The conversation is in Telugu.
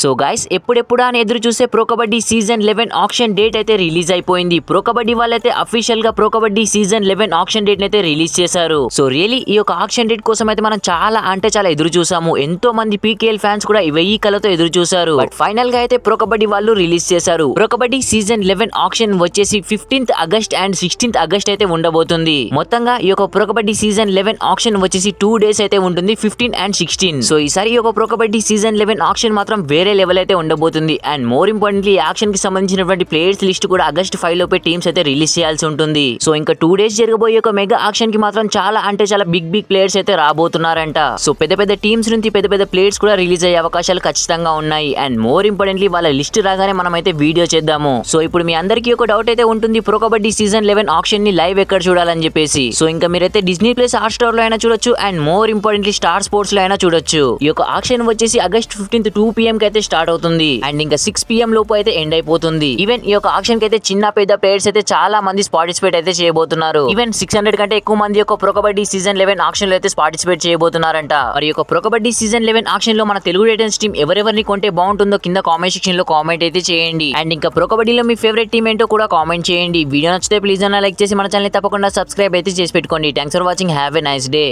సో గైస్ ఎప్పుడెప్పుడా అని ఎదురు చూసే pro kabaddi season 11 auction date అయితే రిలీజ్ అయిపోయింది. ప్రో కబడ్డీ వాళ్ళైతే అఫీషియల్ గా pro kabaddi season 11 auction date అయితే రిలీజ్ చేశారు. సో రియలీ ఈ యొక్క ఆక్షన్ డేట్ కోసం అయితే మనం చాలా ఎదురు చూసాము. ఎంతో మంది పీకేఎల్ ఫ్యాన్స్ కూడా వెయ్యి కలతో ఎదురు చూసారు. బట్ ఫైనల్ గా అయితే ప్రో కబడ్డీ వాళ్ళు రిలీజ్ చేశారు. ప్రో కబడ్డీ సీజన్ 11 ఆక్షన్ వచ్చేసి 15th August and 16th August అయితే ఉండబోతుంది. మొత్తంగా ఈ యొక్క ప్రో కబడ్డీ సీజన్ 11 ఆక్షన్ వచ్చేసి 2 days అయితే ఉంటుంది, 15 and 16. సో ఈసారి ఈ యొక్క ప్రో కబడ్డీ సీజన్ 11 ఆక్షన్ మాత్రం వేరే లెవెల్ అయితే ఉండబోతుంది. అండ్ మోర్ ఇంపార్టెంట్లీ ఈ ఆక్షన్ కి సంబంధించినటువంటి ప్లేయర్స్ లిస్ట్ కూడా ఆగస్ట్ 5 లోపే టీమ్స్ అయితే రిలీజ్ చేయాల్సి ఉంటుంది. సో ఇంకా 2 days జరగబోయే ఒక మెగా ఆక్షన్ కి మాత్రం చాలా బిగ్ ప్లేయర్స్ అయితే రాబోతున్నారంట. సో పెద్ద టీమ్స్ నుంచి పెద్ద ప్లేయర్స్ కూడా రిలీజ్ అయ్యే అవకాశాలు ఖచ్చితంగా ఉన్నాయి. అండ్ మోర్ ఇంపార్టెంట్లీ వాళ్ళ లిస్ట్ రాగానే మనం అయితే వీడియో చేద్దాము. సో ఇప్పుడు మీ అందరికీ ఒక డౌట్ అయితే ఉంటుంది, ప్రో కబడ్డీ సీజన్ 11 ఆక్షన్ ని లైవ్ ఎక్కడ చూడాలని చెప్పేసి. సో ఇంకా మీరైతే డిజ్నీ ప్లస్ హాట్ స్టార్ లో అయినా చూడొచ్చు and more importantly star sports లో అయినా చూడొచ్చు. ఈ యొక్క ఆక్షన్ వచ్చేసి ఆగస్ట్ 15th 2 PM కి అయితే స్టార్ట్ అవుతుంది అండ్ ఇంకా 6 PM లోపు అయితే ఎండ్ అయిపోతుంది. ఈవెన్ ఈ యొక్క ఆక్షన్ కి అయితే చిన్న పెద్ద ప్లేయర్స్ అయితే చాలా మంది పార్టిసిపేట్ అయితే చేయబోతున్నారు. ఈవెన్ 600 కంటే ఎక్కువ మంది యొక్క ప్రో కబడ్డీ సీజన్ 11 ఆక్షన్ లో అయితే పార్టిసిపేట్ చేయబోతున్నారంట. మరి యొక్క ప్రో కబడ్డీ సీజన్ 11 ఆక్షన్ లో మన తెలుగు టైటన్స్ టీం ఎవరెవరిని కొంటే బాగుంటుందో కింద కామెంట్ సెక్షన్ లో కామెంట్ అయితే చేయండి. అండ్ ఇంకా ప్రో కబడ్డీలో మీ ఫేవరెట్ టీం ఏంటో కూడా కామెంట్ చేయండి. వీడియో నచ్చితే ప్లీజ్ అన్న లైక్ చేసి మన ఛానల్ తప్పకుండా సబ్స్క్రైబ్ అయితే చేసి పెట్టుకోండి. Thanks for watching, have a nice day.